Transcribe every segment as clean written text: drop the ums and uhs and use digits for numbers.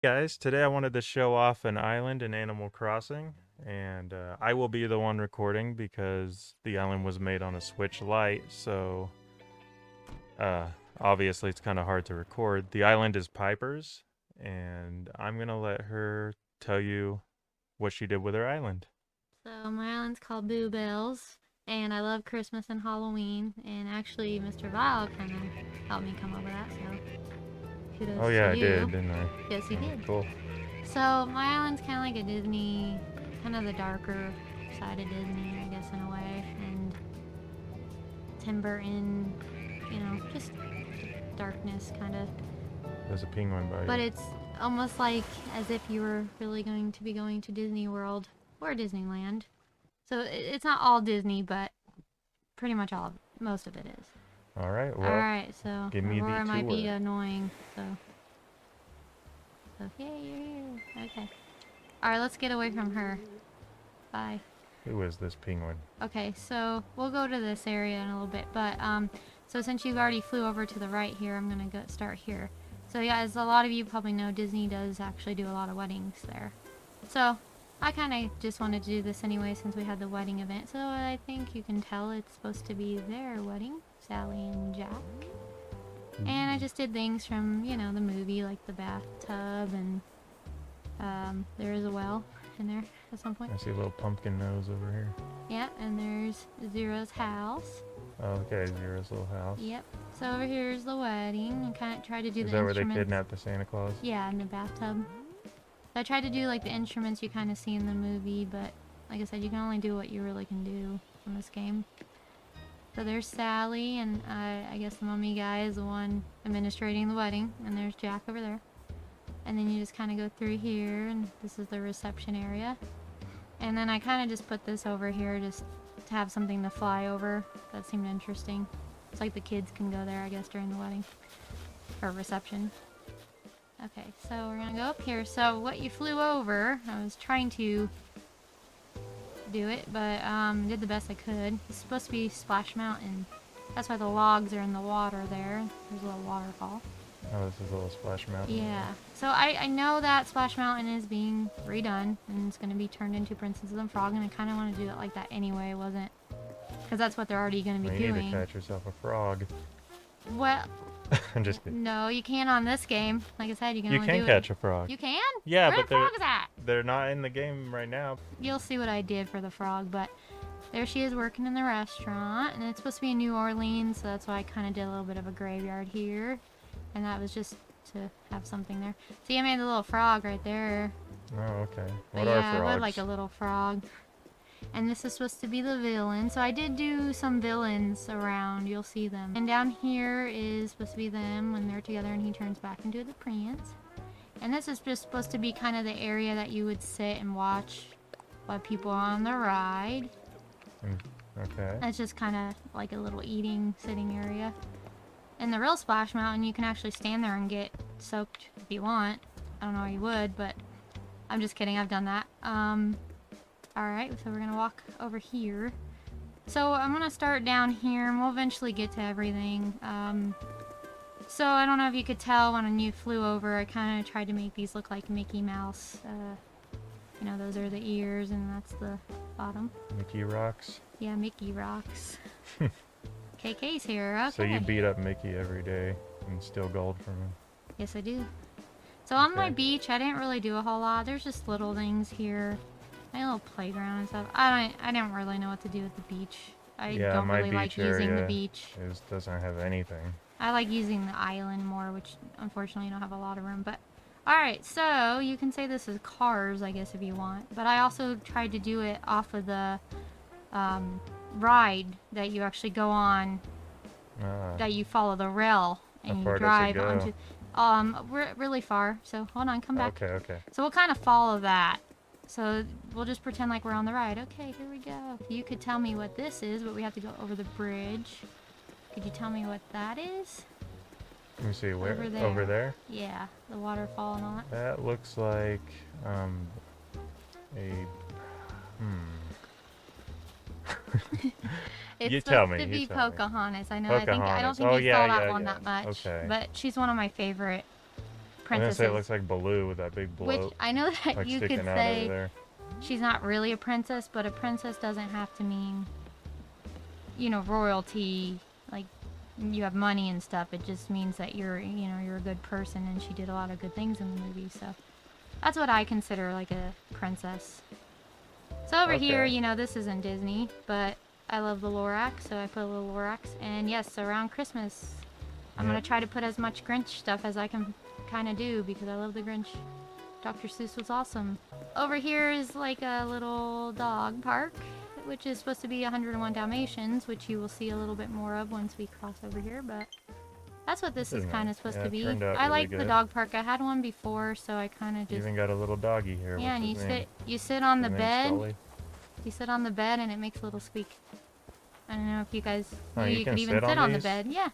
Guys, today I wanted to show off an island in Animal Crossing, and I will be the one recording because the island was made on a Switch Lite, so uh, obviously it's kind of hard to record. The island is Piper's, and I'm gonna let her tell you what she did with her island. So my island's called Boo Bells, and I love Christmas and Halloween. And actually, Mr. Vile kind of helped me come up with that. So Oh kudos yeah, to I did, you. didn't I? Yes, you did. Cool. So my island's kind of like a Disney, kind of the darker side of Disney, I guess in a way. And Tim Burton, just darkness kind of. There's a penguin by But you. it's almost like as if you were really going to be going to Disney World or Disneyland. So it's not all Disney, but pretty much most of it is. All right, All well, right, so give me the Aurora might be tour. annoying. So yay, you're here. Okay. All right, let's get away from her. Bye. Who is this penguin? Okay, so we'll go to this area in a little bit, but so since you already flew over to the right here, I'm gonna start here. So yeah, as a lot of you probably know, Disney does actually do a lot of weddings there. So I kind of just wanted to do this anyway since we had the wedding event. So I think you can tell it's supposed to be their wedding, Sally and Jack. And I just did things from, the movie, like the bathtub, and there is a well in there at some point. I see a little pumpkin nose over here. Yeah, and there's Zero's house. Oh, okay, Zero's little house. Yep. So over here is the wedding. I kind of tried to do Is the that where they instruments. kidnapped the Santa Claus? Yeah, in the bathtub. So I tried to do like the instruments you kind of see in the movie, but like I said, you can only do what you really can do in this game. So there's Sally, and I guess the mummy guy is the one administrating the wedding, and there's Jack over there. And then you just kind of go through here, and this is the reception area. And then I kind of just put this over here just to have something to fly over. That seemed interesting. It's like the kids can go there, I guess, during the wedding. Or reception. Okay, so we're gonna go up here. So what you flew over, I was trying to do it, but did the best I could. It's supposed to be Splash Mountain. That's why the logs are in the water there. There's a little waterfall. Oh, this is a little Splash Mountain. Yeah. So I know that Splash Mountain is being redone, and it's going to be turned into Princess and the Frog, and I kind of want to do it like that anyway, wasn't? Because that's what they're already going to be You doing. need to catch yourself a frog. Well, I'm just kidding. no, you can't on this game. Like I said, you can only do it. catch a frog. You can? Yeah, Where but the frogs at? they're not in the game right now. You'll see what I did for the frog, but there she is working in the restaurant, and it's supposed to be in New Orleans, so that's why I kind of did a little bit of a graveyard here, and that was just to have something there. See, I made the little frog right there. Oh, okay. But What are yeah, I frogs? would like a little frog. And this is supposed to be the villain, so I did do some villains around. You'll see them. And down here is supposed to be them when they're together, and he turns back into the prince. And this is just supposed to be kind of the area that you would sit and watch while people are on the ride. Okay. It's just kind of like a little sitting area. In the real Splash Mountain, you can actually stand there and get soaked if you want. I don't know how you would, but I'm just kidding. I've done that. Alright, so we're gonna walk over here. So I'm gonna start down here, and we'll eventually get to everything. So I don't know if you could tell when you flew over, I kind of tried to make these look like Mickey Mouse. Those are the ears, and that's the bottom. Mickey rocks. Yeah, Mickey rocks. KK's here, okay. So you beat up Mickey every day and steal gold from him. Yes, I do. So on my Okay. beach, I didn't really do a whole lot. There's just little things here. My little playground and stuff. I don't really know what to do with the beach. I don't my really like beach using the area beach. doesn't have anything. I like using the island more, which unfortunately you don't have a lot of room. But alright, so you can say this is Cars, I guess, if you want. But I also tried to do it off of the ride that you actually go on, that you follow the rail and How you far does it drive go? onto. Really far. So hold on, come back. Okay. So we'll kind of follow that. So we'll just pretend like we're on the ride. Okay, here we go. You could tell me what this is, but we have to go over the bridge. Could you tell me what that is? Let me see, where? Over there. Over there? Yeah, the waterfall and all that. That looks like, a, It's You tell supposed me, to be you tell me. Pocahontas. I know. I don't Pocahontas. think Oh, you saw yeah, that yeah, one yeah. that much. Okay. But she's one of my favorite I was gonna say it princesses. looks like Baloo with that big Which bloat I know that like you could sticking out over say there. she's not really a princess, but a princess doesn't have to mean, you know, royalty. Like you have money and stuff. It just means that you're, you know, you're a good person, and she did a lot of good things in the movie. So that's what I consider like a princess. So over here, Okay. you know, this isn't Disney, but I love the Lorax, so I put a little Lorax. And yes, around Christmas, I'm Yep. gonna try to put as much Grinch stuff as I can kind of do because I love the Grinch. Dr. Seuss was awesome. Over here is like a little dog park, which is supposed to be 101 Dalmatians, which you will see a little bit more of once we cross over here, but that's what this is is kind nice. of supposed Yeah, to it be. turned out I really like the good. dog park. I had one before, so I kind of You just... even got a little doggy here. Yeah, What's and his name? you sit on the His name's bed. Sully? You sit on the bed and it makes a little squeak. I don't know if you guys Oh, knew you you can could even sit sit on on the these? bed. Yeah.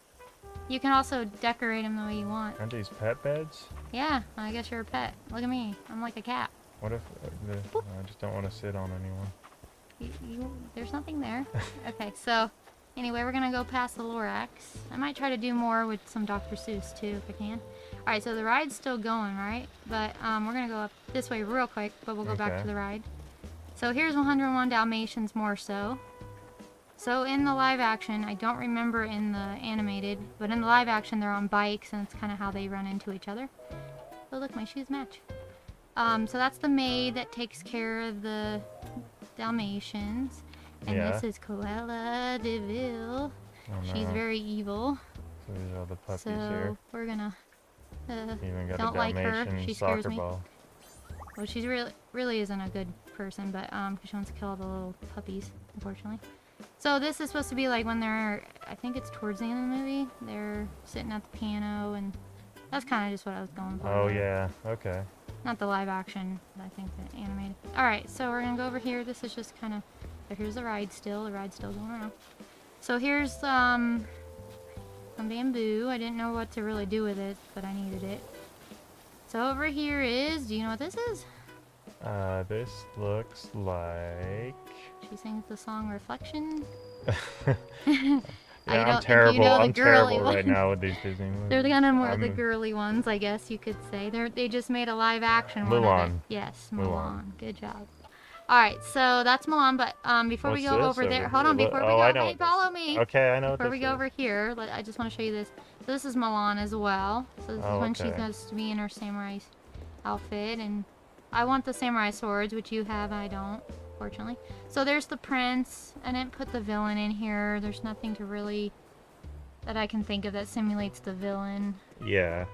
You can also decorate them the way you want. Aren't these pet beds? Yeah, I guess you're a pet. Look at me. I'm like a cat. What if I just don't want to sit on anyone? There's nothing there. Okay, so anyway, we're gonna go past the Lorax. I might try to do more with some Dr. Seuss too if I can. All right, so the ride's still going, right? But we're gonna go up this way real quick, but we'll go back Okay. to the ride. So here's 101 Dalmatians more so. So in the live action, I don't remember in the animated, but in the live action they're on bikes and it's kind of how they run into each other. Oh look, my shoes match. So that's the maid that takes care of the Dalmatians. And Yeah. this is Cruella de Vil. Oh, She's no. very evil. So these are the puppies So here. we're gonna You even got don't a like her. Dalmatian She scares soccer me. ball. Well, she's really isn't a good person, but because she wants to kill all the little puppies, unfortunately. So this is supposed to be like when they're, I think it's towards the end of the movie, they're sitting at the piano, and that's kind of just what I was going for. Oh there. yeah. Okay. Not the live action, but I think the animated. All right, so we're gonna go over here. This is just kind of, here's the ride still. The ride's still going around. So here's some bamboo. I didn't know what to really do with it, but I needed it. So over here is, do you know what this is? This looks like. She sings the song Reflection. Yeah, I I'm don't think terrible. you know the I'm girly terrible right ones. now with these Disney movies. They're kind of more the I'm- girly ones, I guess you could say. They just made a live action one of it. Mulan. Yes, Mulan. Mulan. Good job. All right, so that's Mulan. But before we What's go this over there, over hold here? on. Before we Oh, go, I know hey, what this follow is. me. Okay, I know Before what we this go is. over here, I just want to show you this. So this is Mulan as well. So this is when she okay. goes to be in her samurai outfit, and I want the samurai swords, which you have. I don't, fortunately. So there's the prince. I didn't put the villain in here. There's nothing to really that I can think of that simulates the villain. Yeah.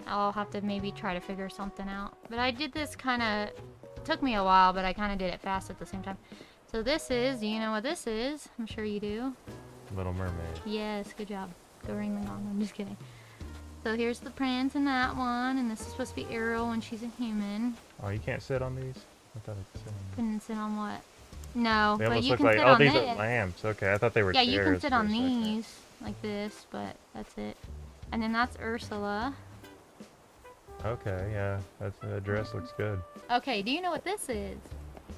I'll have to maybe try to figure something out. But I did this kind of, took me a while, but I kind of did it fast at the same time. So this is, do you know what this is? I'm sure you do. Little Mermaid. Yes, good job. Go ring the gong. I'm just kidding. So here's the prince in that one, and this is supposed to be Ariel when she's a human. Oh, you can't sit on these? I thought I could sit on these. Couldn't sit on what? No, They but almost you look can like, sit oh, on these this. are lamps. Okay, I thought they were Yeah, chairs. you can sit for a on second. these like this, but that's it. And then that's Ursula. Okay, yeah. The dress looks good. Okay, do you know what this is?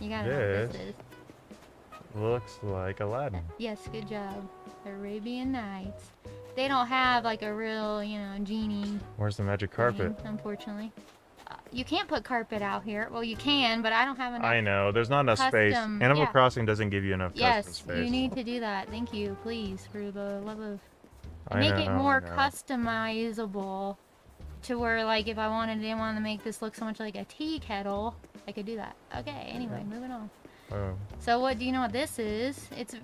You gotta know what this is. Looks like Aladdin. Yes, good job. Arabian Nights. They don't have like a real, you know, genie Where's the magic carpet? thing, unfortunately. You can't put carpet out here. Well, you can, but I don't have enough. I know. There's not enough space. Custom, Animal yeah. Crossing doesn't give you enough custom Yes, space. you need to do that. Thank you, please, for the love of... I Make it know, more I know. customizable to where, like, if I didn't want to make this look so much like a tea kettle, I could do that. Okay, anyway, moving on. Oh. So what, do you know what this is? It's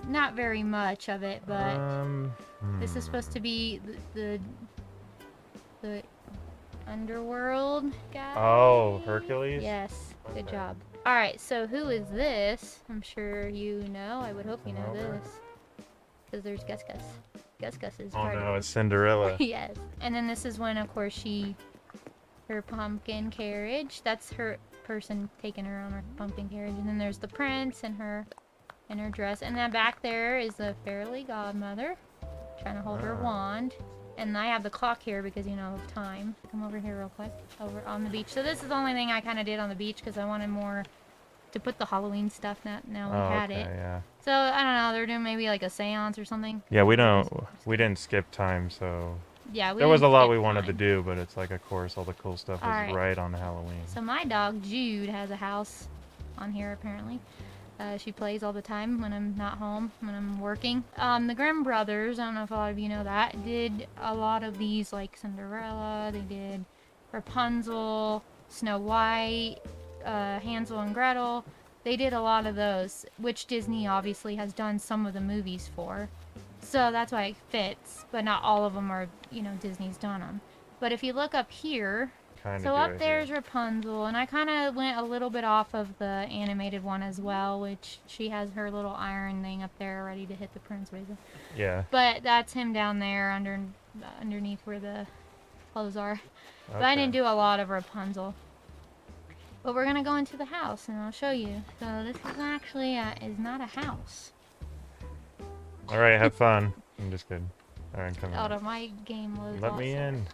not very much of it, but this is supposed to be the underworld guy. Oh, Hercules? Yes, good Okay. job. All right, so who is this? I'm sure you know. I would hope you know Over. this. Because there's Gus Gus. Gus Gus is Oh part no, of it's Cinderella. yes. And then this is when, of course, her pumpkin carriage. That's her person taking her on her pumpkin carriage. And then there's the prince and her dress. And then back there is the fairy godmother trying to hold her Ah. wand. And I have the clock here because, you know, of time. Come over here real quick. Over on the beach. So this is the only thing I kind of did on the beach because I wanted more to put the Halloween stuff. Now we Oh, had okay, it. yeah. So, I don't know. They're doing maybe like a seance or something. Yeah, we didn't skip time, so Yeah, we There was a didn't lot skip we wanted to fine. do, but it's like, of course, all the cool stuff was Alright. right on Halloween. So my dog, Jude, has a house on here, apparently. She plays all the time when I'm not home, when I'm working. The Grimm brothers, I don't know if a lot of you know that, did a lot of these, like Cinderella, they did Rapunzel, Snow White, Hansel and Gretel. They did a lot of those, which Disney obviously has done some of the movies for. So that's why it fits, but not all of them are, Disney's done them. But if you look up here, Kind of so do up it there's here. Rapunzel, and I kind of went a little bit off of the animated one as well, which she has her little iron thing up there ready to hit the prince with. Yeah. But that's him down there underneath where the clothes are. Okay. But I didn't do a lot of Rapunzel. But we're gonna go into the house, and I'll show you. So this is actually is not a house. All right, have fun. I'm just kidding. All right, come Out in. of my game loads. Let me in.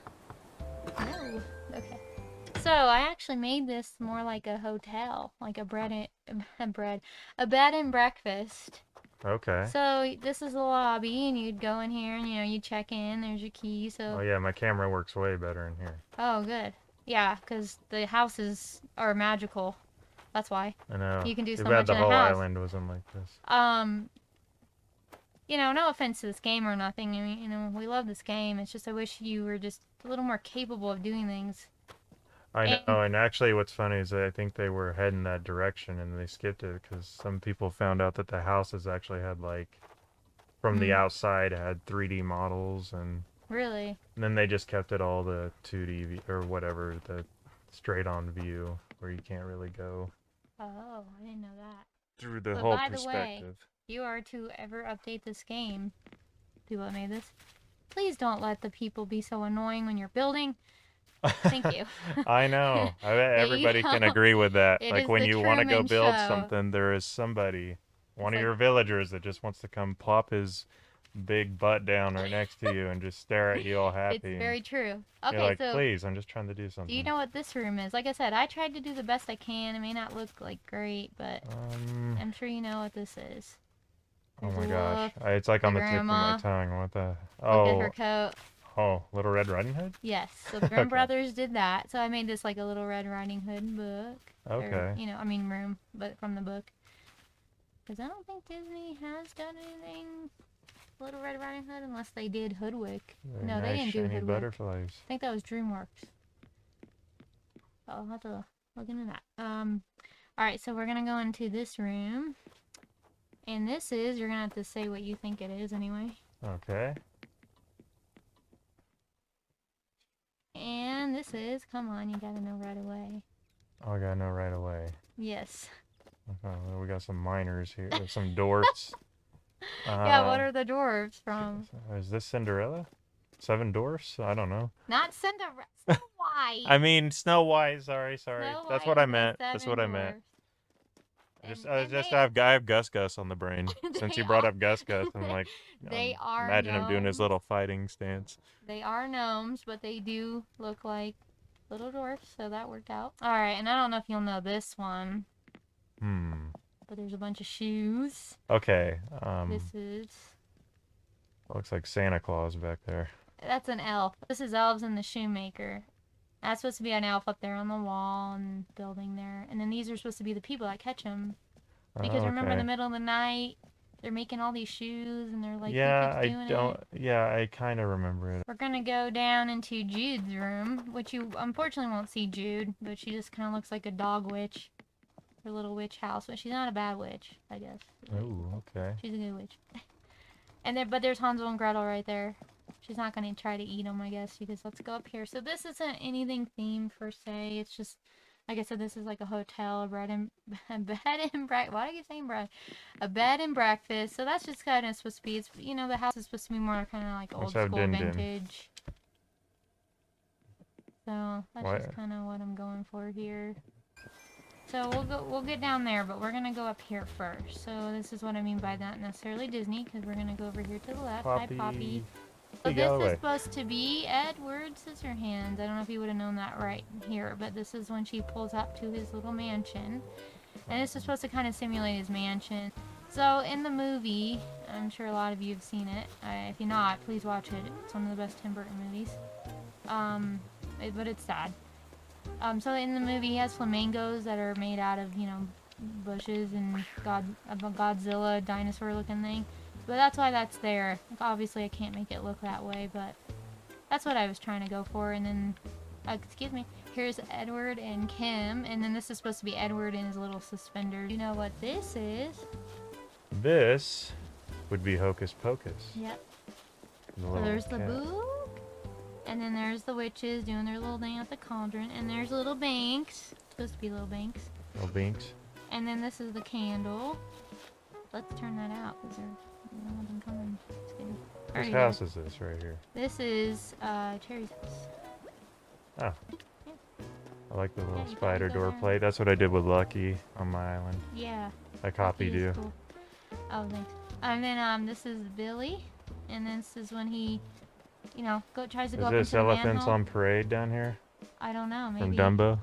No. Okay. So I actually made this more like a hotel, like a a bed and breakfast. Okay. So this is the lobby, and you'd go in here, and you check in. There's your key. Oh So yeah, my camera works way better in here. oh, good. Yeah, because the houses are magical. That's why I know. you can do Too so bad much the in a whole house. island wasn't like this. No offense to this game or nothing. I mean, we love this game. It's just I wish you were just a little more capable of doing things. I And know, and actually what's funny is that I think they were heading that direction and they skipped it because some people found out that the houses actually had like, from the outside, it had 3D models and really, then they just kept it all the 2D or whatever, the straight on view where you can't really go oh, I didn't know that. through the But whole by the way, perspective. if you are to ever update this game, people that made this, please don't let the people be so annoying when you're building. Thank you. I know. I bet everybody can agree with that. It Like is when the you want to go Truman build Show. something, there is somebody, one It's of like your villagers that just wants to come plop his big butt down right next to you and just stare at you all it's happy. And very true. you're Okay, like, so please, I'm just trying to do do something. you know what this room is? Like I said, I tried to do the best I can. It may not look like great, but I'm sure you know what this is. Oh There's my a gosh. wolf, It's like the on the tip of my grandma. tongue. What the? Look at her Oh, coat. oh, Little Red Riding Hood? Yes, so the Grimm Okay. brothers did that. So I made this like a little Red Riding Hood book. Okay. Or, room, but from the book. Because I don't think Disney has done anything Little Red Riding Hood unless they did Hoodwick. Very No, nice, they didn't do shiny Hoodwick. butterflies. I think that was DreamWorks. I'll have to look into that. Alright, so we're going to go into this room. And this is, you're going to have to say what you think it is anyway. Okay. And this is, come on, you gotta know right away. Oh, I gotta know right away. Yes. Oh, we got some miners here, some dwarfs. Yeah, what are the dwarves from? Is this Cinderella? Seven Dwarfs? I don't know. Not Cinderella. Snow White. I mean Snow White. Sorry. Snow That's White what I and the meast. That's Seven what I meant. Dwarfs. I have Gus Gus on the brain. Since you brought up Gus Gus, I'm like, They are imagine him doing his gnomes. little fighting stance. They are gnomes, but they do look like little dwarfs, so that worked out. Alright, and I don't know if you'll know this one. But there's a bunch of shoes. Okay. This is... Looks like Santa Claus back there. That's an elf. This is Elves and the Shoemaker. That's supposed to be an elf up there on the wall and building there. And then these are supposed to be the people that catch them. Because remember in the middle of the night, they're making all these shoes and they're like, yeah, who keeps doing it? Yeah, I kind of remember it. We're gonna go down into Jude's room, which you unfortunately won't see Jude, but she just kind of looks like a dog witch. Her little witch house, but she's not a bad witch, I guess. Oh, okay. She's a good witch. But there's Hansel and Gretel right there. She's not gonna try to eat them, I guess, because let's go up here. So this isn't anything themed per se. It's just, like I said, this is like a hotel, a bed and breakfast. Why do you saying bread? A bed and breakfast. So that's just kind of supposed to be. It's the house is supposed to be more kind of like old school vintage. So that's just kind of what I'm going for here. So we'll get down there, but we're gonna go up here first. So this is what I mean by not necessarily Disney, because we're gonna go over here to the left. Poppy. Hi, Poppy. So this is supposed to be Edward Scissorhands. I don't know if you would have known that right here, but this is when she pulls up to his little mansion. And this is supposed to kind of simulate his mansion. So in the movie, I'm sure a lot of you have seen it. If you're not, please watch it. It's one of the best Tim Burton movies. But it's sad. So in the movie, he has flamingos that are made out of, bushes and a Godzilla dinosaur-looking thing. But that's why that's there. Like, obviously, I can't make it look that way, but that's what I was trying to go for. And then, excuse me, here's Edward and Kim, and then this is supposed to be Edward in his little suspenders. You know what this is? This would be Hocus Pocus. Yep. The So little there's the cat. book, and then there's the witches doing their little thing at the cauldron, and there's little Banks. It's supposed to be little Banks. Little Binks. And then this is the candle. Let's turn that out because I don't want them coming. Just kidding. Whose Already house there. is this right here? This is Cherry's house. Oh. Yeah. I like the little Yeah, you spider gotta go door down. plate. That's what I did with Lucky on my island. Yeah. I copied He is you. cool. Oh, thanks. And then this is Billy, and this is when he, tries to go Is up this into the elephants manhole. on parade down here? I don't know. From Maybe. Dumbo?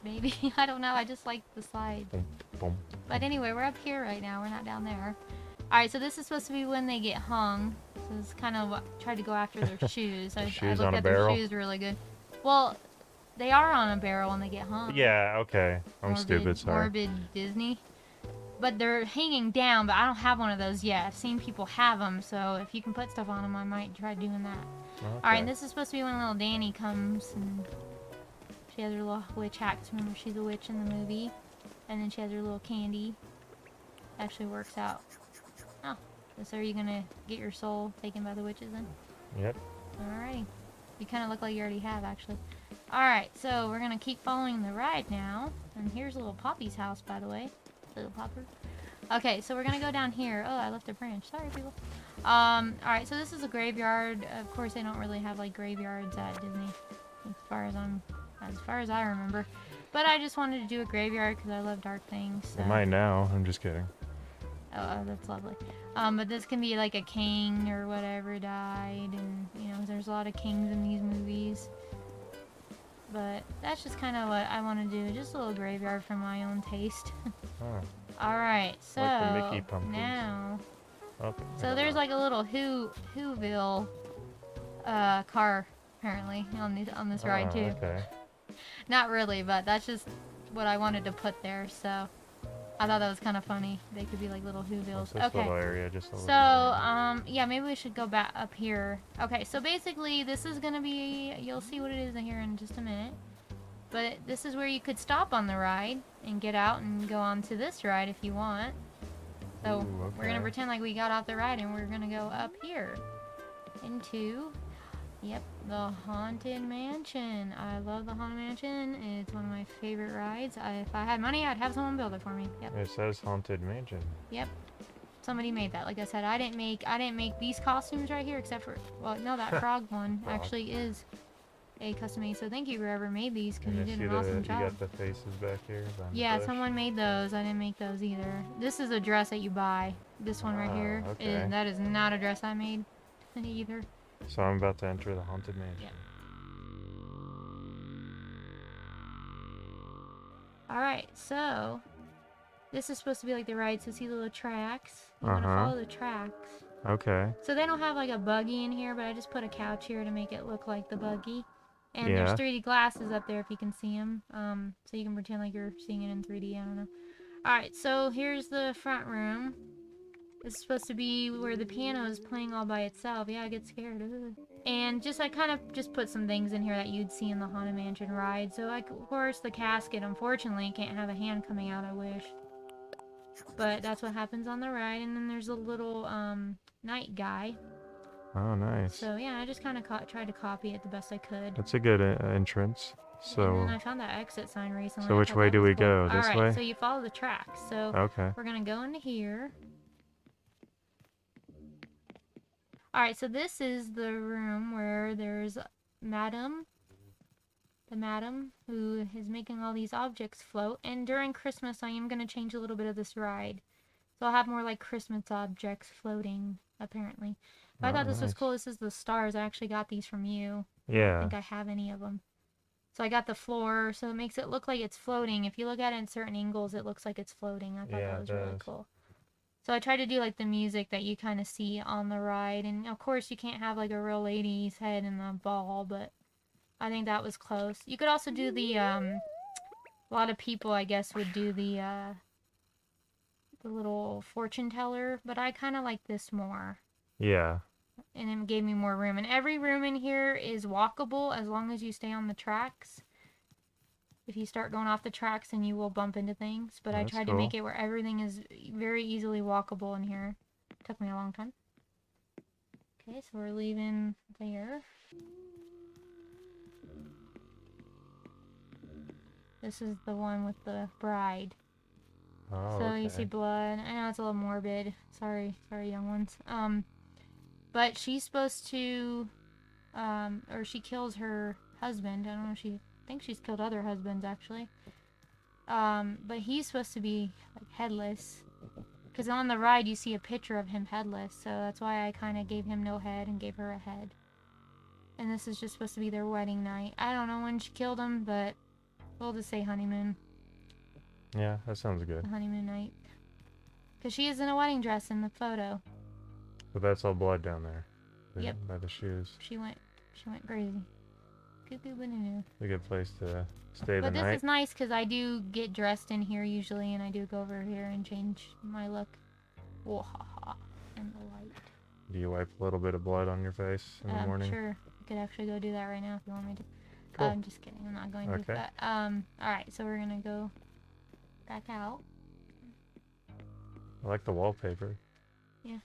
Maybe. I don't know. I just like the slide. Boom, boom. But anyway, we're up here right now. We're not down there. Alright, so this is supposed to be when they get hung. So it's kind of what tried to go after their shoes. I shoes looked on a at barrel? their shoes really good. Well, they are on a barrel when they get hung. Yeah, okay. I'm Morbid, stupid, sorry. Morbid Disney. But they're hanging down, but I don't have one of those yet. I've seen people have them, so if you can put stuff on them, I might try doing that. Okay. Alright, and this is supposed to be when little Danny comes and she has her little witch hat. 'Cause remember, she's a witch in the movie. And then she has her little candy. Actually works out. Oh, so are you gonna get your soul taken by the witches then? Yep. Alrighty. You kind of look like you already have, actually. Alright, so we're gonna keep following the ride now. And here's little Poppy's house, by the way. Little Popper. Okay, so we're gonna go down here. Oh, I left a branch. Sorry, people. Alright, so this is a graveyard. Of course, they don't really have, like, graveyards at Disney. As far as I remember. But I just wanted to do a graveyard because I love dark things. So. They might now. I'm just kidding. Oh, that's lovely. But this can be like a king or whatever died, and there's a lot of kings in these movies. But that's just kind of what I want to do, just a little graveyard for my own taste. Oh. All right, so Like the Mickey pumpkins. now, Okay. so there's like a little Whoville car apparently on this ride too. Okay. Not really, but that's just what I wanted to put there. So I thought that was kind of funny. They could be like little Whovilles. What's this Okay. little area? Just a little. So, yeah, maybe we should go back up here. Okay, so basically, this is gonna be, you'll see what it is in here in just a minute. But this is where you could stop on the ride and get out and go on to this ride if you want. So, Ooh, we're gonna okay. pretend like we got off the ride and we're gonna go up here into, yep, the Haunted Mansion. I love the Haunted Mansion. It's one of my favorite rides. If I had money, I'd have someone build it for me. Yep. It says Haunted Mansion. Yep. Somebody made that. Like I said, I didn't make these costumes right here except for, well, no, that frog one Frog. actually is a custom made. So thank you whoever made these because you And did see an awesome you job. got the faces back here. behind the Yeah, bush. someone made those. I didn't make those either. This is a dress that you buy. This one right Ah, here. okay. That is not a dress I made either. So I'm about to enter the Haunted Mansion. Yep. Alright, so this is supposed to be like the ride, so see the little tracks? You want to Uh-huh. follow the tracks. Okay. So they don't have like a buggy in here, but I just put a couch here to make it look like the buggy. And Yeah. there's 3D glasses up there if you can see them. So you can pretend like you're seeing it in 3D, I don't know. Alright, so here's the front room. This is supposed to be where the piano is playing all by itself. Yeah, I get scared. Ugh. And I kind of just put some things in here that you'd see in the Haunted Mansion ride. So, like, of course, the casket, unfortunately, can't have a hand coming out, I wish. But that's what happens on the ride. And then there's a little, night guy. Oh, nice. So, yeah, I just kind of tried to copy it the best I could. That's a good entrance. And So. then I found that exit sign recently. So I which thought way that do was we cool. go? This Alright, way? so you follow the tracks. So Okay. we're going to go into here. Alright, so this is the room where there's the madam who is making all these objects float. And during Christmas, I am going to change a little bit of this ride. So I'll have more like Christmas objects floating, apparently. But I thought this was nice. cool. This is the stars. I actually got these from you. I Yeah. don't think I have any of them. So I got the floor, so it makes it look like it's floating. If you look at it in certain angles, it looks like it's floating. I thought Yeah, that was it really does. cool. So I tried to do like the music that you kind of see on the ride, and of course you can't have like a real lady's head in the ball, but I think that was close. You could also do the a lot of people I guess would do the little fortune teller, but I kind of like this more. Yeah. And it gave me more room. And every room in here is walkable as long as you stay on the tracks. If you start going off the tracks, then you will bump into things. But I That's tried to cool. make it where everything is very easily walkable in here. Took me a long time. Okay, so we're leaving there. This is the one with the bride. Oh, So okay. you see blood. I know it's a little morbid. Sorry, young ones. But she's supposed to, or she kills her husband. I don't know if she thinks she's killed other husbands actually. But he's supposed to be like headless. Because on the ride you see a picture of him headless, so that's why I kind of gave him no head and gave her a head. And this is just supposed to be their wedding night. I don't know when she killed him, but we'll just say honeymoon. Yeah, that sounds good. The honeymoon night. Because she is in a wedding dress in the photo. But that's all blood down there. Yep. By the shoes. She went crazy. Cuckoo banana. A good place to stay But the this night. is nice because I do get dressed in here usually, and I do go over here and change my look. Wahaha. And the light. Do you wipe a little bit of blood on your face in the morning? Sure. I could actually go do that right now if you want me to. Cool. I'm just kidding. I'm not going to. Okay. But, alright, so we're gonna go back out. I like the wallpaper. Yeah.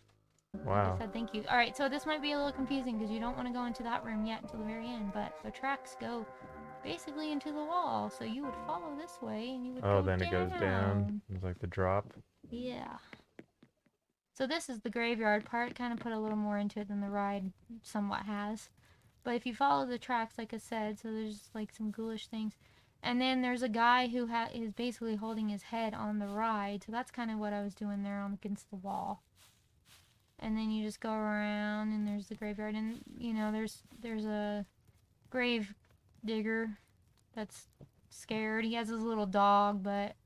Wow. Like I said, thank you. Alright, so this might be a little confusing because you don't want to go into that room yet until the very end, but the tracks go basically into the wall, so you would follow this way and you would go then down. it goes down. It's like the drop. Yeah. So this is the graveyard part. Kind of put a little more into it than the ride somewhat has. But if you follow the tracks, like I said, so there's like some ghoulish things. And then there's a guy who is basically holding his head on the ride. So that's kind of what I was doing there against the wall. And then you just go around and there's the graveyard. And, you know, there's a grave digger that's scared. He has his little dog, but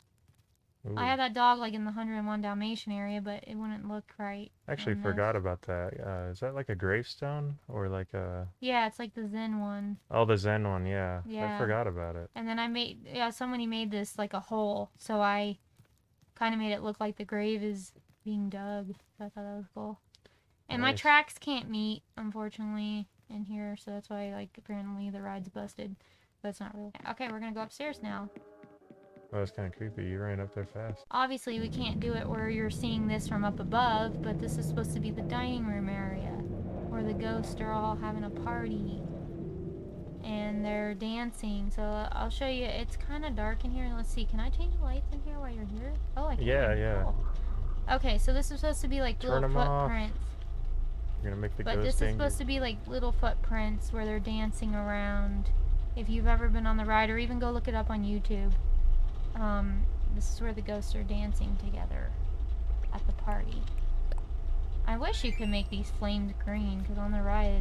Ooh. I had that dog like in the 101 Dalmatian area, but it wouldn't look right. Actually forgot about that. Is that like a gravestone or like a... Yeah, it's like the Zen one. Oh, the Zen one, yeah. Yeah. I forgot about it. And then somebody made this like a hole, so I kind of made it look like the grave is being dug. So I thought that was cool. And my Nice. tracks can't meet, unfortunately, in here, so that's why like apparently the ride's busted. But it's not real. Okay, we're gonna go upstairs now. Oh, that's kind of creepy. You ran up there fast. Obviously, we can't do it where you're seeing this from up above, but this is supposed to be the dining room area where the ghosts are all having a party and they're dancing. So I'll show you. It's kind of dark in here. Let's see. Can I change the lights in here while you're here? Oh, I can. Yeah. Cool. Okay, so this is supposed to be like Turn little 'em off. footprints. You're gonna make the But ghost this is angry. supposed to be like little footprints where they're dancing around. If you've ever been on the ride, or even go look it up on YouTube. This is where the ghosts are dancing together at the party. I wish you could make these flames green, because on the ride,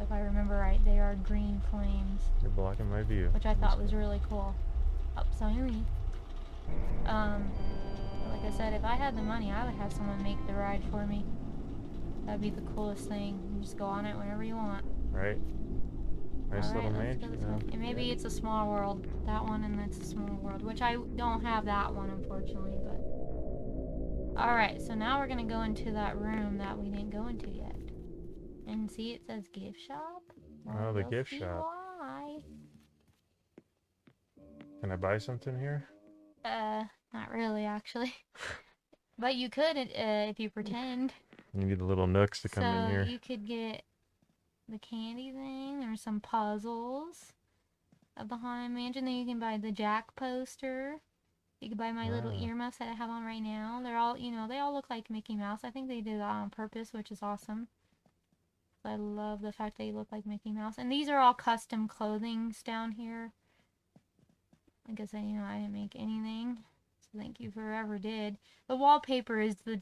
if I remember right, they are green flames. You're blocking my view. Which I thought was really cool. Oh, sorry. Like I said, if I had the money, I would have someone make the ride for me. That'd be the coolest thing. You just go on it whenever you want. Right. Nice Alright, little let's go mansion. this way. And maybe it's a small world. That one, and that's a small world. Which I don't have that one, unfortunately, but... Alright, so now we're gonna go into that room that we didn't go into yet. And see, it says gift shop. Oh, the We'll gift see shop. Why. Can I buy something here? Not really, actually. But you could, if you pretend. You need the little nooks to come in here. So you could get the candy thing. There's some puzzles of the Haunted Mansion. Then you can buy the Jack poster. You can buy my little Wow. earmuffs that I have on right now. They're all, they all look like Mickey Mouse. I think they did that on purpose, which is awesome. I love the fact they look like Mickey Mouse. And these are all custom clothings down here. Like I said, I didn't make anything. So thank you for whoever did. The wallpaper is the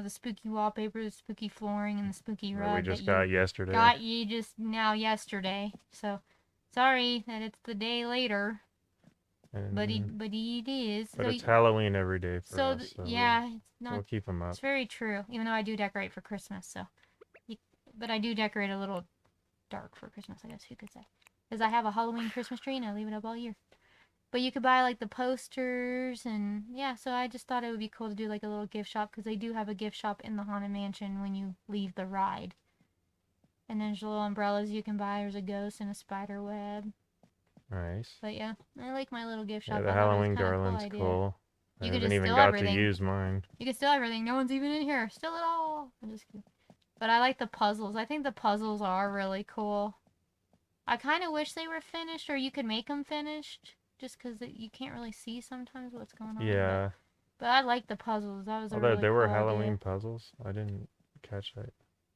spooky wallpaper, the spooky flooring, and the spooky rug That we just got yesterday. got you just now yesterday. So sorry that it's the day later. But And, it is. but So, it's Halloween every day for so us, so yeah, it's we'll not. keep them up. It's very true. Even though I do decorate for Christmas, so. But I do decorate a little dark for Christmas, I guess you could say. Because I have a Halloween Christmas tree and I leave it up all year. But you could buy like the posters and yeah, so I just thought it would be cool to do like a little gift shop because they do have a gift shop in the Haunted Mansion when you leave the ride. And there's little umbrellas you can buy. There's a ghost and a spider web. Nice. But yeah, I like my little gift shop. Yeah, the I thought it was Halloween kind of cool garland's idea. cool. I You could haven't just even steal got everything. to use mine. You can steal everything. No one's even in here. Steal it all. I'm just kidding. But I like the puzzles. I think the puzzles are really cool. I kind of wish they were finished, or you could make them finished, just because you can't really see sometimes what's going on. Yeah. But I like the puzzles. That was a Although really there cool were Halloween idea. puzzles. I didn't catch that.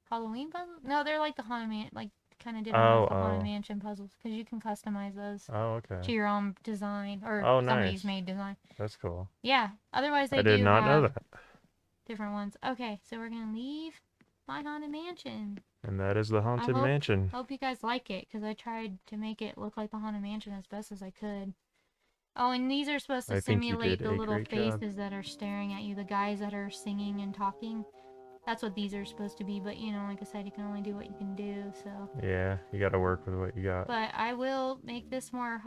Halloween puzzles? No, they're like the Haunted Man, like kind of did them Oh, as the Haunted oh. Mansion puzzles, because you can customize those Oh, okay. to your own design, or Oh, somebody's nice. made design. That's cool. Yeah, otherwise I they did do not know have that. different ones. Okay, so we're gonna leave my Haunted Mansion. And that is the Haunted Mansion. Hope you guys like it, because I tried to make it look like the Haunted Mansion as best as I could. Oh, and these are supposed to I think you simulate did the a little great faces job. that are staring at you, the guys that are singing and talking. That's what these are supposed to be, but you know, like I said, you can only do what you can do, so. Yeah, you gotta work with what you got. But I will make this more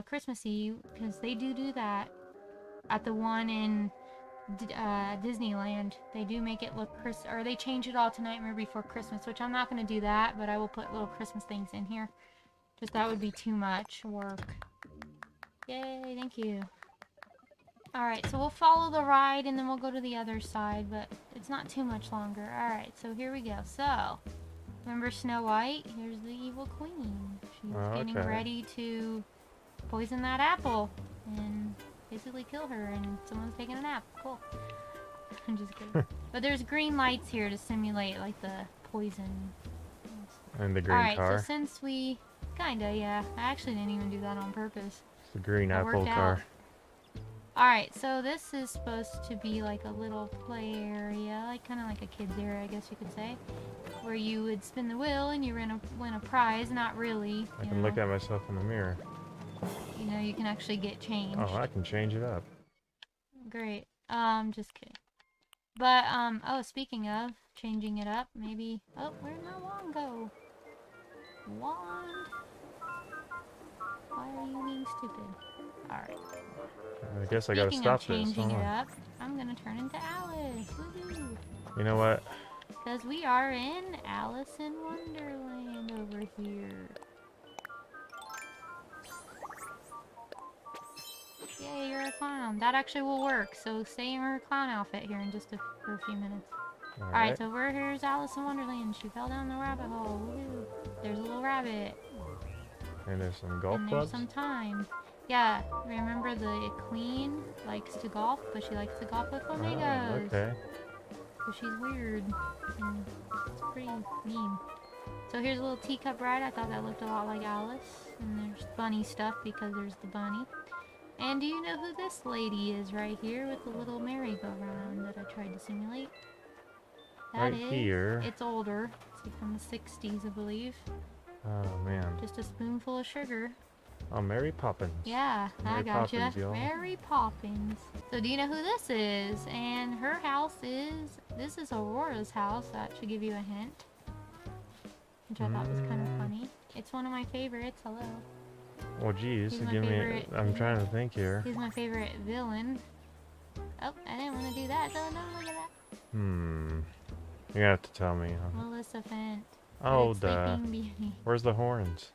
Christmassy, because they do that at the one in Disneyland. They do make it look or they change it all to Nightmare Before Christmas, which I'm not going to do that, but I will put little Christmas things in here. Just that would be too much work. Yay, thank you. Alright, so we'll follow the ride and then we'll go to the other side, but it's not too much longer. Alright, so here we go. So, remember Snow White? Here's the evil queen. She's getting ready to poison that apple and basically kill her, and someone's taking a nap. Cool. I'm just kidding. But there's green lights here to simulate like the poison. And the green car. Alright, so since we... Kinda, yeah. I actually didn't even do that on purpose. It's the green apple worked car. Alright, so this is supposed to be like a little play area, like kind of like a kid's area, I guess you could say, where you would spin the wheel and you win a prize. Not really. I can look at myself in the mirror. You know, you can actually get change. Oh, I can change it up. Great. Just kidding. But, oh, speaking of changing it up, maybe... Oh, where'd my wand go? Wand? Why are you being stupid? Alright. I guess I gotta stop this. Changing it up, I'm gonna turn into Alice. Woohoo! You know what? Because we are in Alice in Wonderland over here. Yay, you're a clown. That actually will work. So stay in her clown outfit here in just for a few minutes. Alright, so here's Alice in Wonderland. She fell down the rabbit hole. Woohoo! There's a little rabbit. And there's some golf and clubs? There's some time. Yeah, remember the queen likes to golf, but she likes to golf with flamingos. Oh, okay. So she's weird. And it's pretty mean. So here's a little teacup ride. I thought that looked a lot like Alice. And there's bunny stuff because there's the bunny. And do you know who this lady is right here with the little merry-go-round that I tried to simulate? That is, here. It's older. It's like from the 60s, I believe. Oh, man. Just a spoonful of sugar. Oh, Mary Poppins. Yeah, Mary I gotcha. Poppins, Mary Poppins. So do you know who this is? And her house is... This is Aurora's house. That should give you a hint. Which I thought was kind of funny. It's one of my favorites. Hello. Well, geez, give me... I'm trying to think here. He's my favorite villain. Oh, I didn't want to do that. No, look at that. You're gonna have to tell me, huh? Maleficent. Oh, Sleeping Beauty. Where's the horns?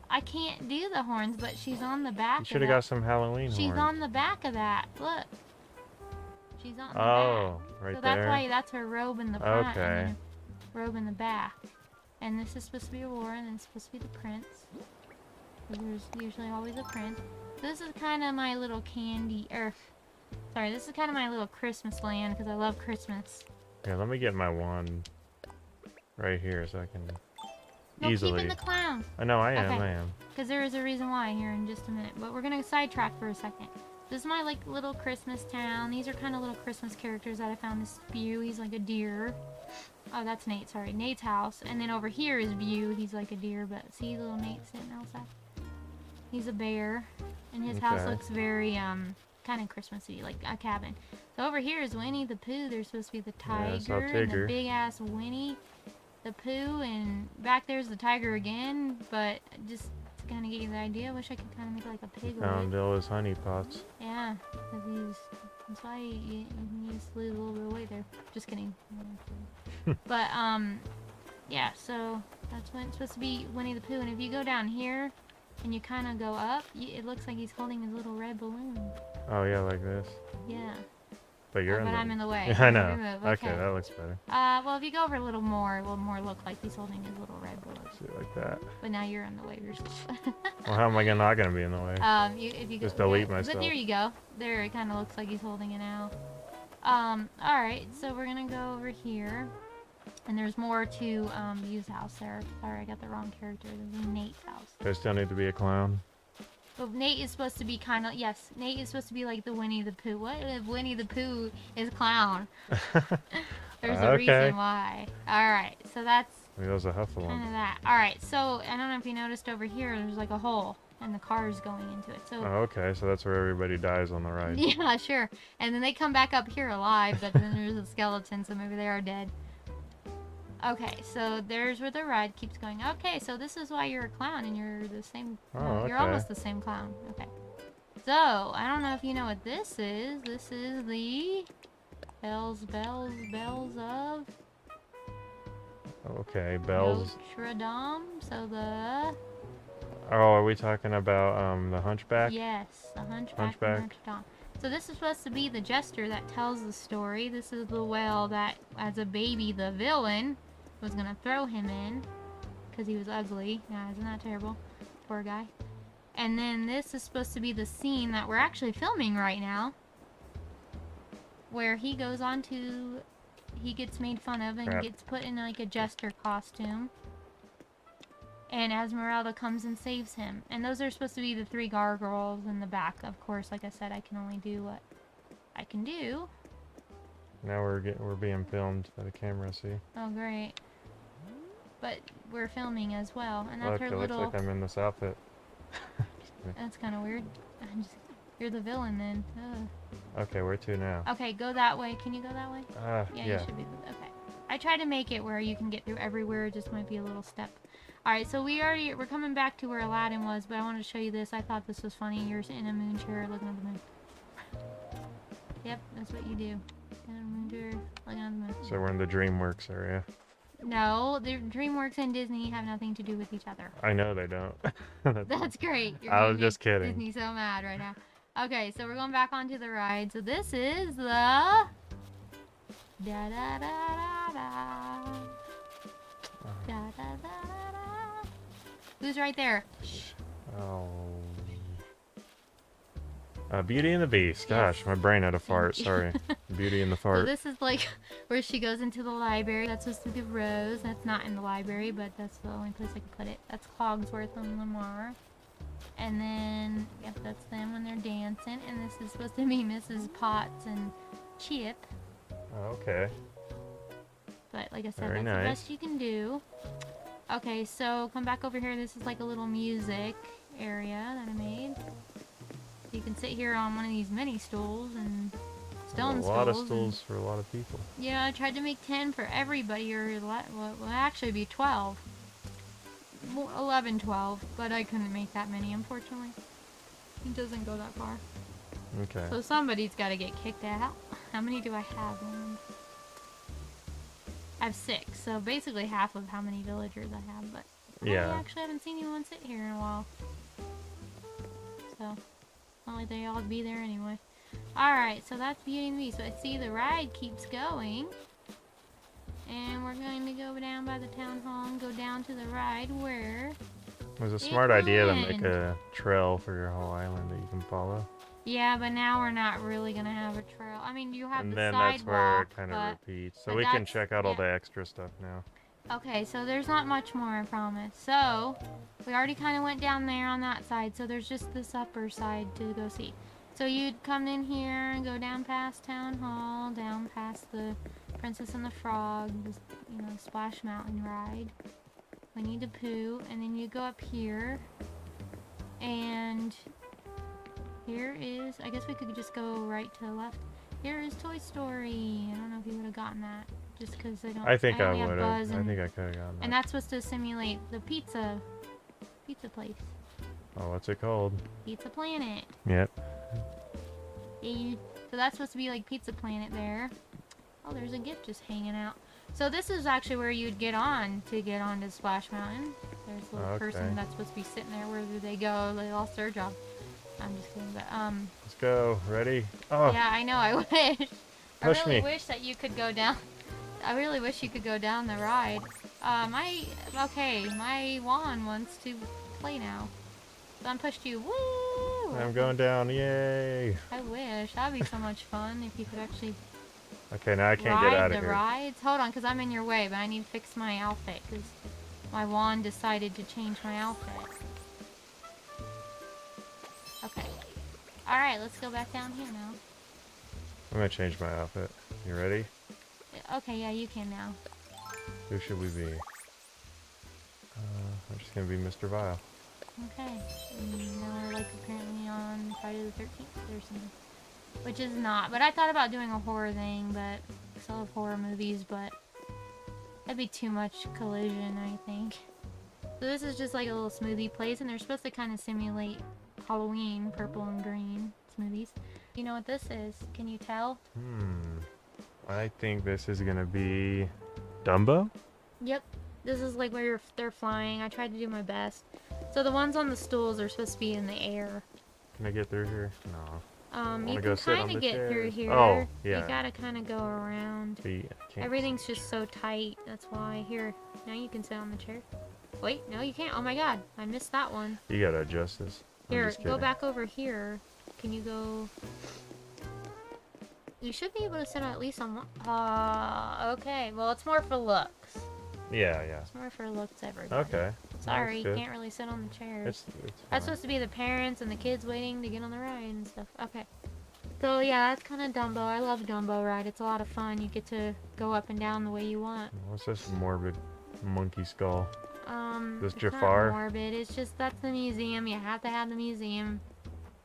I can't do the horns, but she's on the back. You should have got some Halloween horns. She's on the back of that. Look. She's on the back. Oh, right there. So that's why that's her robe in the front. Okay. And then robe in the back. And this is supposed to be Aurora, and then it's supposed to be the prince. There's usually always a prince. This is kind of my little this is kind of my little Christmas land, because I love Christmas. Yeah, let me get my wand right here so I can easily... keep in the clown. I know, I am. Because there is a reason why here in just a minute. But we're going to sidetrack for a second. This is my, like, little Christmas town. These are kind of little Christmas characters that I found. This Bew, he's like a deer. Oh, that's Nate, sorry. Nate's house. And then over here is Bew. He's like a deer, but see little Nate sitting outside? He's a bear. And his house Okay. looks very, kind of Christmassy, like a cabin. So over here is Winnie the Pooh. There's supposed to be the Yeah, I saw tiger and the Tigger. big ass Winnie the Pooh, and back there's the tiger again. But just to kind of get you the idea, I wish I could kind of make like a piglet. Found all his honey pots. Yeah, because that's why you just lose a little bit of weight there. Just kidding. But yeah. So that's when it's supposed to be Winnie the Pooh. And if you go down here and you kind of go up, it looks like he's holding his little red balloon. Oh yeah, like this. Yeah. But you're But in the. I'm in the way. Yeah, I know. Remove. Okay, that looks better. Well, if you go over a little more, it will more look like he's holding his little red balloon. See, like that. But now you're in the way of yourself. Well, how am I not gonna be in the way? If you Just go, delete But myself. there you go. There, it kind of looks like he's holding it now. Alright, so we're gonna go over here. And there's more to, Yu's house there. Sorry, I got the wrong character. This is Nate's house. Do I still need to be a clown? But Nate is supposed to be kind of, yes, Nate is supposed to be like the Winnie the Pooh. What if Winnie the Pooh is clown? There's a reason why. Alright, so that's Maybe that was a Huffalump. kind of that. Alright, so I don't know if you noticed over here, there's like a hole, and the car's going into it. So Oh, okay, so that's where everybody dies on the ride. yeah, sure. And then they come back up here alive, but then there's a skeleton, so maybe they are dead. Okay, so there's where the ride keeps going. Okay, so this is why you're a clown, and you're the same. Oh, You're okay. almost the same clown. Okay. So I don't know if you know what this is. This is the bells of Okay, bells. Notre Dame. So the Oh, are we talking about the Hunchback? yes, the Hunchback of Hunchback. Notre Dame. So this is supposed to be the jester that tells the story. This is the well that, as a baby, the villain was gonna throw him in because he was ugly. Yeah, isn't that terrible? Poor guy. And then this is supposed to be the scene that we're actually filming right now, where he goes on to, he gets made fun of and Crap. gets put in like a jester costume. And Esmeralda comes and saves him. And those are supposed to be the three gargoyles in the back. Of course, like I said, I can only do what I can do. Now we're being filmed by the camera. See? Oh, great. But we're filming as well. And that's Look, her it little... looks like I'm in this outfit. That's kind of weird. You're the villain then. Ugh. Okay, where to now? Okay, go that way. Can you go that way? Yeah, Yeah. you should be. Okay. I try to make it where you can get through everywhere. It just might be a little step. Alright, so we're coming back to where Aladdin was, but I wanted to show you this. I thought this was funny. You're in a moon chair looking at the moon. Yep, that's what you do. In a moon chair looking at the moon. So we're in the DreamWorks area. No, the DreamWorks and Disney have nothing to do with each other. I know they don't. That's great. You're I gonna was just make kidding. Disney so mad right now. Okay, so we're going back onto the ride. So this is the da da da da da da da da da. Who's right there? Oh. Beauty and the Beast. Gosh, Yes. my brain had a fart. you. Sorry. Beauty and the So Fart. this is like where she goes into the library. That's supposed to be Rose. That's not in the library, but that's the only place I can put it. That's Cogsworth and Lamar. And then, yep, that's them when they're dancing. And this is supposed to be Mrs. Potts and Chip. Okay. But like I said, Very that's the nice. best you can do. Okay, so come back over here. This is like a little music area that I made. You can sit here on one of these mini stools and stone A stools. lot of stools for a lot of people. Yeah, I tried to make 10 for everybody, or well, actually it'd be 12. 11, 12, but I couldn't make that many, unfortunately. It doesn't go that far. Okay. So somebody's got to get kicked out. How many do I have? I have 6, so basically half of how many villagers I have, but Yeah. I actually haven't seen anyone sit here in a while. So, not like they all would be there anyway. Alright, so that's Beauty and the Beast. So I see the ride keeps going. And we're going to go down by the town hall and go down to the ride where... It was a It smart idea to will make end. a trail for your whole island that you can follow. Yeah, but now we're not really going to have a trail. I mean, you have And the then sidewalk, that's where it kind but... of repeats. So but we can that's- check out all yeah. the extra stuff now. Okay, so there's not much more, I promise. So, we already kind of went down there on that side, so there's just this upper side to go see. So you'd come in here and go down past Town Hall, down past the Princess and the Frog, this, Splash Mountain ride, Winnie the Pooh, and then you go up here, and Here is, I guess we could just go right to left. Here is Toy Story. I don't know if you would have gotten that, just because I don't. I think I only have would Buzz have. I and, think I could have gotten that. and that's supposed to simulate the pizza place. Oh, what's it called? Pizza Planet. Yep. Yeah. So that's supposed to be like Pizza Planet there. Oh, there's a gift just hanging out. So this is actually where you'd get on to get onto Splash Mountain. There's a little person that's supposed to be sitting there. Where do they go? They lost their job. I'm just kidding, but Let's go. Ready? Oh. Yeah, I know. I wish. Push I really me. wish that you could go down. I really wish you could go down the ride. My wand wants to play now. So I pushed you. Woo! I'm going down. Yay. I wish. That'd be so much fun if you could actually Okay, now I can't get out of ride the here. rides. Hold on, because I'm in your way, but I need to fix my outfit because my wand decided to change my outfit. Okay. Alright, let's go back down here now. I'm gonna change my outfit. You ready? Okay, yeah, you can now. Who should we be? I'm just gonna be Mr. Vile. Okay. Now we're like apparently on Friday the 13th or something. Which is not. But I thought about doing a horror thing, but I still have horror movies, but that'd be too much collision, I think. So this is just like a little smoothie place, and they're supposed to kind of simulate Halloween, purple and green smoothies. You know what this is? Can you tell? I think this is gonna be Dumbo? Yep. This is like where they're flying. I tried to do my best. So the ones on the stools are supposed to be in the air. Can I get through here? No. You go can sit on kind the of get through chairs. here. Oh, yeah. You gotta kind of go around. See, I can't. Everything's just so tight. That's why. Here, now you can sit on the chair. Wait, no, you can't. Oh my god, I missed that one. You gotta adjust this. I'm Here, just go kidding. back over here. Can you go? You should be able to sit at least on one. Okay. Well, it's more for looks. Yeah. It's more for looks, everybody. Okay. Sorry, you good. can't really sit on the chairs. It's That's fine. supposed to be the parents and the kids waiting to get on the ride and stuff. Okay. So yeah, that's kind of Dumbo. I love Dumbo ride. It's a lot of fun. You get to go up and down the way you want. What's this morbid monkey skull? This It's Jafar? not morbid. It's just that's the museum. You have to have the museum.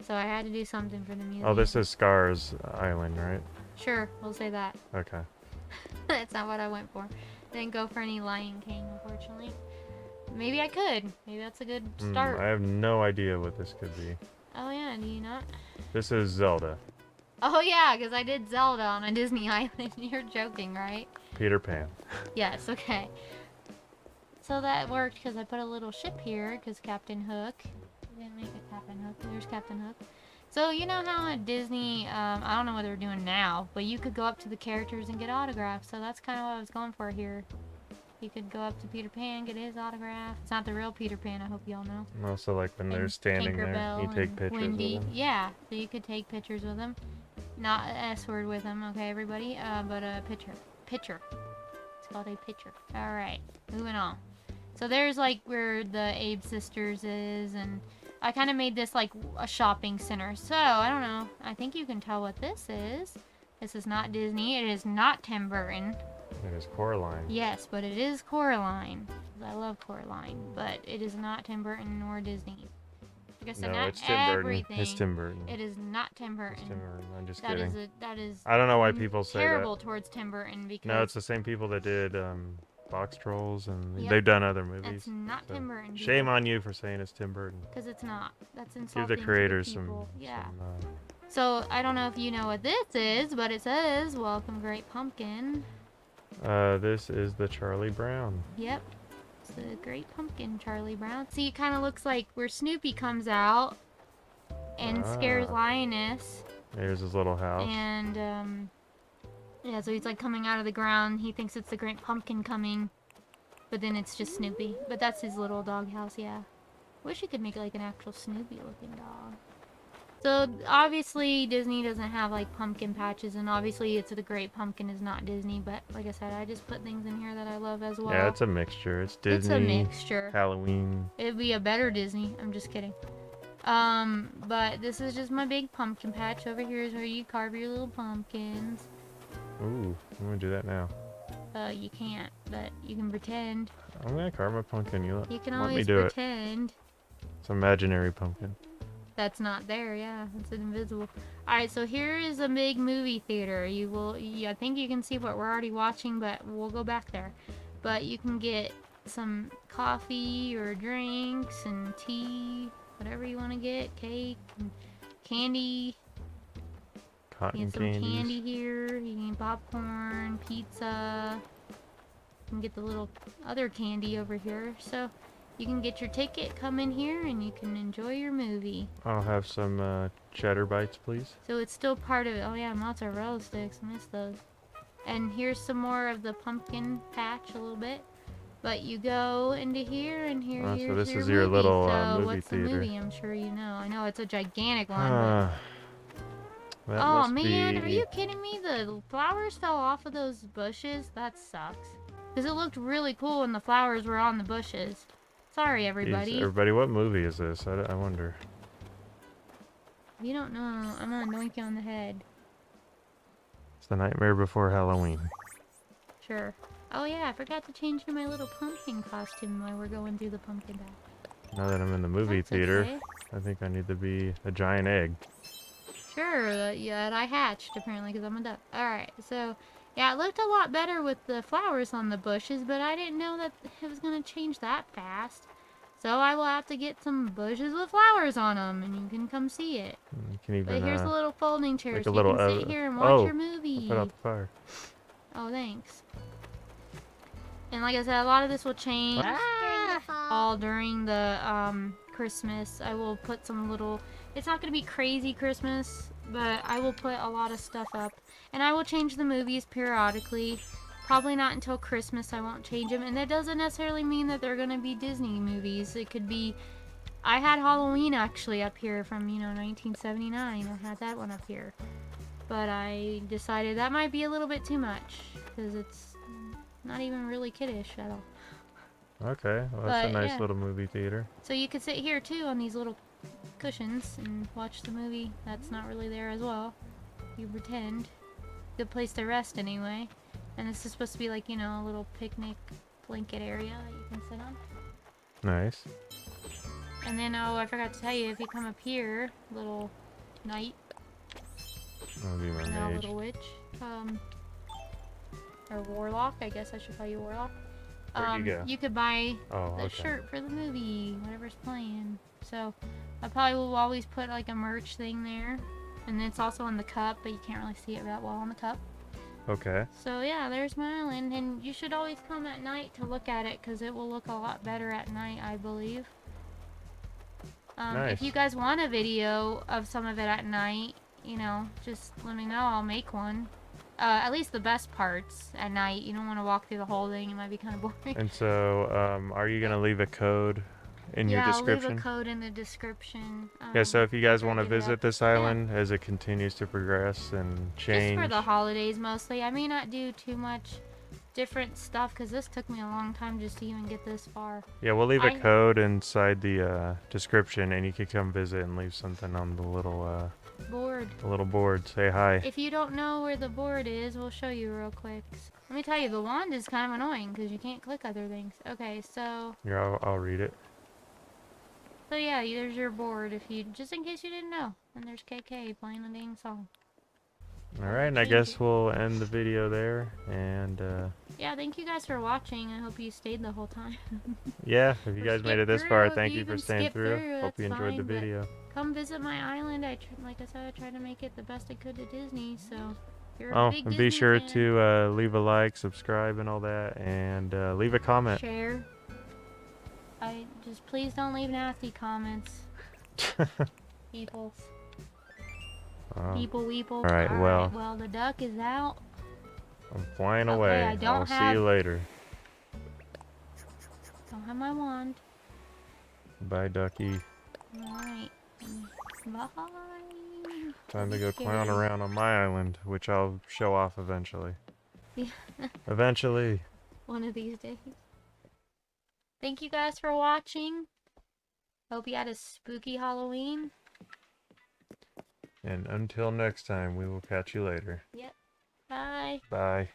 So I had to do something for the museum. Oh, this is Scar's Island, right? Sure, we'll say that. Okay. That's not what I went for. Didn't go for any Lion King, unfortunately. Maybe I could. Maybe that's a good start. I have no idea what this could be. Oh yeah, do you not? This is Zelda. Oh yeah, because I did Zelda on a Disney island. You're joking, right? Peter Pan. Yes, okay. So that worked because I put a little ship here because Captain Hook. I didn't make a Captain Hook. There's Captain Hook. So you know how at Disney, I don't know what they're doing now, but you could go up to the characters and get autographs. So that's kind of what I was going for here. You could go up to Peter Pan, get his autograph. It's not the real Peter Pan, I hope y'all know. And also, like when they're And standing there, Tinkerbell you take and pictures Wendy. of them. Yeah, so you could take pictures with them. Not an S word with them, okay, everybody? But a picture. Picture. It's called a picture. Alright, moving on. So there's like where the Abe sisters is, and I kind of made this like a shopping center. So, I don't know. I think you can tell what this is. This is not Disney. It is not Tim Burton. It is Coraline. Yes, but it is Coraline. I love Coraline, but it is not Tim Burton nor Disney. Like I said, No, not it's Tim Burton. everything. It's Tim Burton. It is not Tim Burton. It's Tim Burton. I'm just That kidding. is I don't know why people say terrible that. towards Tim Burton because No, it's the same people that did Box Trolls, and Yep. they've done other movies. that's not so Tim Burton. Shame on you for saying it's Tim Burton. Because it's not. That's Give insulting the creators to the some. people. Yeah. some, So I don't know if you know what this is, but it says "Welcome, Great Pumpkin." This is the Charlie Brown. Yep. It's the Great Pumpkin, Charlie Brown. See, it kind of looks like where Snoopy comes out and scares Ah. Lioness. There's his little house. And, yeah, so he's like coming out of the ground. He thinks it's the Great Pumpkin coming. But then it's just Snoopy. But that's his little doghouse, yeah. Wish you could make like an actual Snoopy looking dog. So, obviously, Disney doesn't have like pumpkin patches. And obviously, it's the Great Pumpkin is not Disney. But like I said, I just put things in here that I love as well. Yeah, it's a mixture. It's Disney. It's a mixture. Halloween. It'd be a better Disney. I'm just kidding. But this is just my big pumpkin patch. Over here is where you carve your little pumpkins. Ooh, I'm gonna do that now. You can't, but you can pretend. I'm gonna carve my pumpkin. You You can let me always do it. pretend. It's an imaginary pumpkin. That's not there, yeah. It's invisible. Alright, so here is a big movie theater. I think you can see what we're already watching, but we'll go back there. But you can get some coffee or drinks and tea, whatever you want to get, cake, and candy. You Cotton get some candies. candy here. You can get popcorn, pizza. You can get the little other candy over here. So you can get your ticket, come in here, and you can enjoy your movie. I'll have some cheddar bites, please. So it's still part of it. Oh yeah, mozzarella sticks. I miss those. And here's some more of the pumpkin patch a little bit. But you go into here, and here's so this your is your movie. little So movie what's theater. the movie? I'm sure you know. I know it's a gigantic one. That Oh must man, be... are you kidding me? The flowers fell off of those bushes? That sucks. Because it looked really cool when the flowers were on the bushes. Sorry, everybody. Jeez, everybody, what movie is this? I wonder. If you don't know, I'm gonna anoint you on the head. It's The Nightmare Before Halloween. Sure. Oh yeah, I forgot to change to my little pumpkin costume while we're going through the pumpkin patch. Now that I'm in the movie That's theater, okay. I think I need to be a giant egg. Sure, yeah, and I hatched apparently because I'm a duck. Alright, so yeah, it looked a lot better with the flowers on the bushes, but I didn't know that it was going to change that fast. So I will have to get some bushes with flowers on them, and you can come see it. You can even, But here's a little folding chair, like so a little, you can sit here and watch your I movie. put out the fire. Oh, thanks. And like I said, a lot of this will change all during the Christmas. I will put some little... It's not going to be crazy Christmas, but I will put a lot of stuff up. And I will change the movies periodically. Probably not until Christmas I won't change them. And that doesn't necessarily mean that they're going to be Disney movies. It could be... I had Halloween actually up here from, 1979. I had that one up here. But I decided that might be a little bit too much. Because it's not even really kiddish at all. Okay, well, that's a nice yeah. little movie theater. So you could sit here too on these little cushions and watch the movie. That's not really there as well. You pretend. Good place to rest anyway. And this is supposed to be like, a little picnic blanket area that you can sit on. Nice. And then, oh, I forgot to tell you, if you come up here, little knight, That'll be my now mage. little witch, or warlock, I guess I should call you warlock. Where'd you go? You could buy Oh, the okay. shirt for the movie, whatever's playing. So I probably will always put like a merch thing there. And it's also on the cup, but you can't really see it that well on the cup. Okay. So yeah, there's my island, and you should always come at night to look at it, because it will look a lot better at night, I believe. Nice. If you guys want a video of some of it at night, just let me know, I'll make one. At least the best parts at night. You don't want to walk through the whole thing, it might be kind of boring. And so, are you gonna leave a code in your description? I'll leave a code in the description. Yeah, so if you guys want to leave it visit up. this island as it continues to progress and change. Just for the holidays mostly. I may not do too much different stuff because this took me a long time just to even get this far. Yeah, we'll leave a code inside the description, and you can come visit and leave something on the little board. Say hi. If you don't know where the board is, we'll show you real quick. Let me tell you, the wand is kind of annoying because you can't click other things. Okay, so... Here, I'll read it. So yeah, there's your board, just in case you didn't know. And there's KK playing a dang song. Alright, and I guess we'll end the video there, and yeah, thank you guys for watching. I hope you stayed the whole time. yeah, if you guys made it this far, thank you for staying through. Hope you enjoyed the Fine, video. Come visit my island. Like I said, I tried to make it the best I could to Disney, so you're a Oh, big and Disney be sure fan. to leave a like, subscribe, and all that, and leave a comment. Share. Please don't leave nasty comments. Peoples. People weeple. Alright, well, the duck is out. I'm flying Okay, away. I don't I'll see have- you later. Don't have my wand. Bye, ducky. Alright. Bye. Time to go Scary. clown around on my island, which I'll show off eventually. Yeah. Eventually. One of these days. Thank you guys for watching. Hope you had a spooky Halloween. And until next time, we will catch you later. Yep. Bye. Bye.